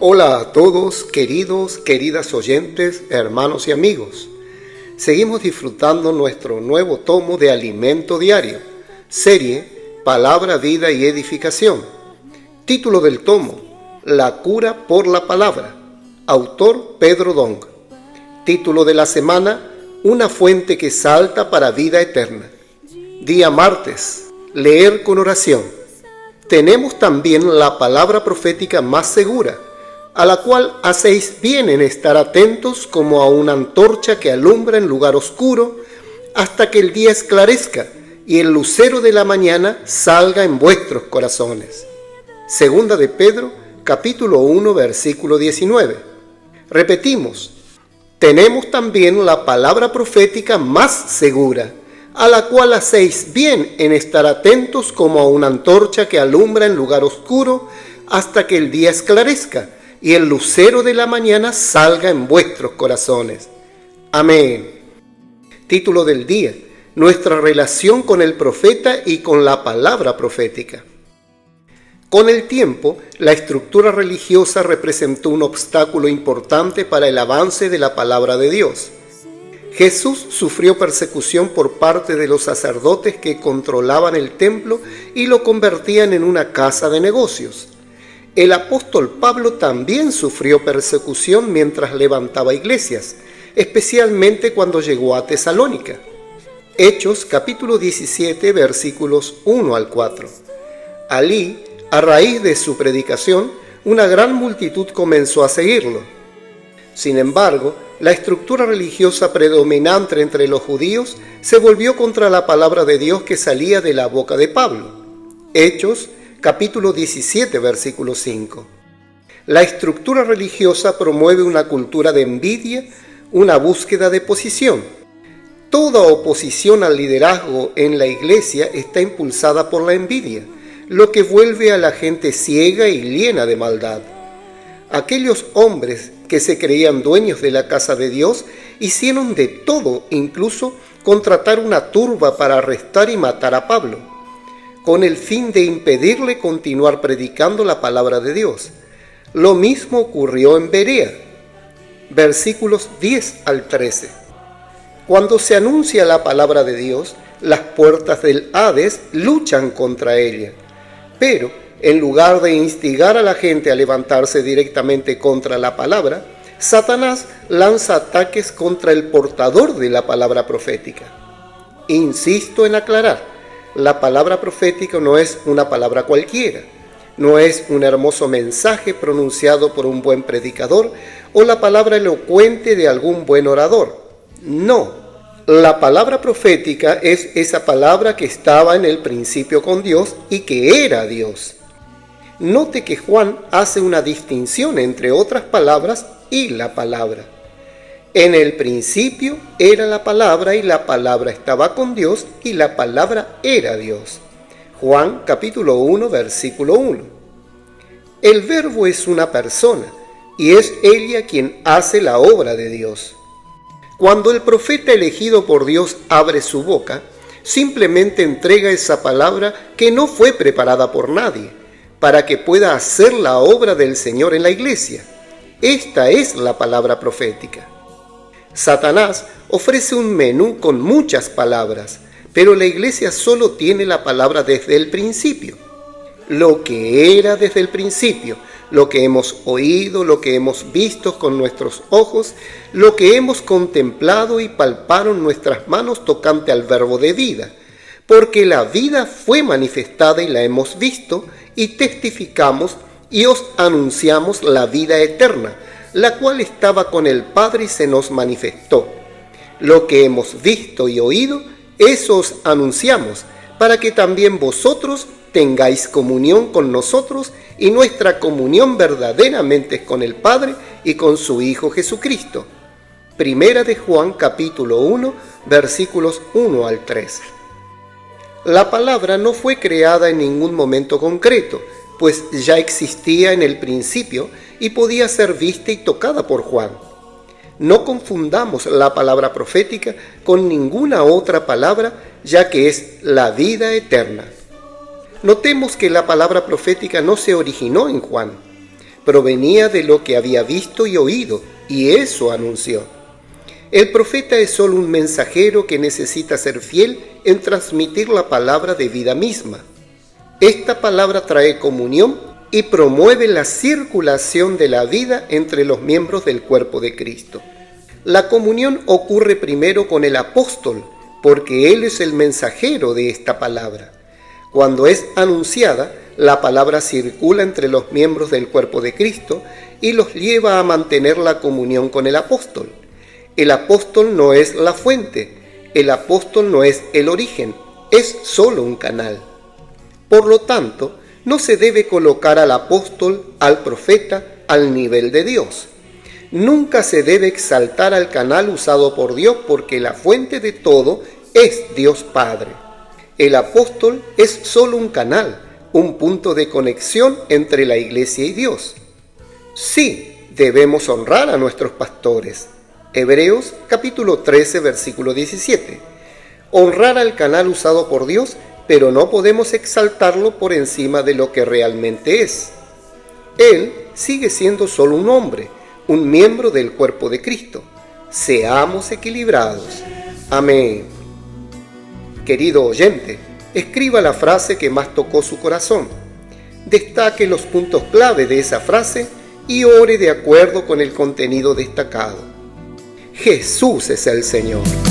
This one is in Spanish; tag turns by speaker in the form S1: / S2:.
S1: Hola a todos, queridas oyentes, hermanos y amigos. Seguimos disfrutando nuestro nuevo tomo de Alimento Diario, serie Palabra, Vida y Edificación. Título del tomo: La cura por la palabra. Autor Pedro Dong. Título de la semana: Una fuente que salta para vida eterna. Día martes: leer con oración. Tenemos también la palabra profética más segura, a la cual hacéis bien en estar atentos como a una antorcha que alumbra en lugar oscuro, hasta que el día esclarezca y el lucero de la mañana salga en vuestros corazones. Segunda de Pedro, capítulo 1, versículo 19. Repetimos: tenemos también la palabra profética más segura, a la cual hacéis bien en estar atentos como a una antorcha que alumbra en lugar oscuro, hasta que el día esclarezca y el lucero de la mañana salga en vuestros corazones. Amén. Título del día: nuestra relación con el profeta y con la palabra profética. Con el tiempo, la estructura religiosa representó un obstáculo importante para el avance de la palabra de Dios. Jesús sufrió persecución por parte de los sacerdotes que controlaban el templo y lo convertían en una casa de negocios. El apóstol Pablo también sufrió persecución mientras levantaba iglesias, especialmente cuando llegó a Tesalónica. Hechos capítulo 17 versículos 1 al 4. Allí, a raíz de su predicación, una gran multitud comenzó a seguirlo. Sin embargo, la estructura religiosa predominante entre los judíos se volvió contra la palabra de Dios que salía de la boca de Pablo. Hechos capítulo 17, versículo 5. La estructura religiosa promueve una cultura de envidia, una búsqueda de posición. Toda oposición al liderazgo en la iglesia está impulsada por la envidia, lo que vuelve a la gente ciega y llena de maldad. Aquellos hombres que se creían dueños de la casa de Dios hicieron de todo, incluso contratar una turba para arrestar y matar a Pablo, con el fin de impedirle continuar predicando la palabra de Dios. Lo mismo ocurrió en Berea, versículos 10 al 13. Cuando se anuncia la palabra de Dios, las puertas del Hades luchan contra ella. Pero, en lugar de instigar a la gente a levantarse directamente contra la palabra, Satanás lanza ataques contra el portador de la palabra profética. Insisto en aclarar: la palabra profética no es una palabra cualquiera, no es un hermoso mensaje pronunciado por un buen predicador o la palabra elocuente de algún buen orador. No, la palabra profética es esa palabra que estaba en el principio con Dios y que era Dios. Note que Juan hace una distinción entre otras palabras y la palabra. En el principio era la palabra y la palabra estaba con Dios y la palabra era Dios. Juan capítulo 1 versículo 1. El verbo es una persona y es ella quien hace la obra de Dios. Cuando el profeta elegido por Dios abre su boca, simplemente entrega esa palabra que no fue preparada por nadie, para que pueda hacer la obra del Señor en la iglesia. Esta es la palabra profética. Satanás ofrece un menú con muchas palabras, pero la iglesia solo tiene la palabra desde el principio. Lo que era desde el principio, lo que hemos oído, lo que hemos visto con nuestros ojos, lo que hemos contemplado y palparon nuestras manos tocante al verbo de vida, porque la vida fue manifestada y la hemos visto, y testificamos y os anunciamos la vida eterna, la cual estaba con el Padre y se nos manifestó. Lo que hemos visto y oído, eso os anunciamos, para que también vosotros tengáis comunión con nosotros, y nuestra comunión verdaderamente es con el Padre y con su Hijo Jesucristo. Primera de Juan capítulo 1, versículos 1 al 3. La palabra no fue creada en ningún momento concreto, pues ya existía en el principio y podía ser vista y tocada por Juan. No confundamos la palabra profética con ninguna otra palabra, ya que es la vida eterna. Notemos que la palabra profética no se originó en Juan. provenía de lo que había visto y oído, y eso anunció. El profeta es solo un mensajero que necesita ser fiel en transmitir la palabra de vida misma. Esta palabra trae comunión y promueve la circulación de la vida entre los miembros del cuerpo de Cristo. La comunión ocurre primero con el apóstol, porque él es el mensajero de esta palabra. Cuando es anunciada, la palabra circula entre los miembros del cuerpo de Cristo y los lleva a mantener la comunión con el apóstol. El apóstol no es la fuente, el apóstol no es el origen, es solo un canal. Por lo tanto, no se debe colocar al apóstol, al profeta, al nivel de Dios. Nunca se debe exaltar al canal usado por Dios porque la fuente de todo es Dios Padre. El apóstol es solo un canal, un punto de conexión entre la iglesia y Dios. Sí, debemos honrar a nuestros pastores. Hebreos capítulo 13, versículo 17. Honrar al canal usado por Dios, pero no podemos exaltarlo por encima de lo que realmente es. Él sigue siendo solo un hombre, un miembro del cuerpo de Cristo. Seamos equilibrados. Amén. Querido oyente, escriba la frase que más tocó su corazón. Destaque los puntos clave de esa frase y ore de acuerdo con el contenido destacado. Jesús es el Señor.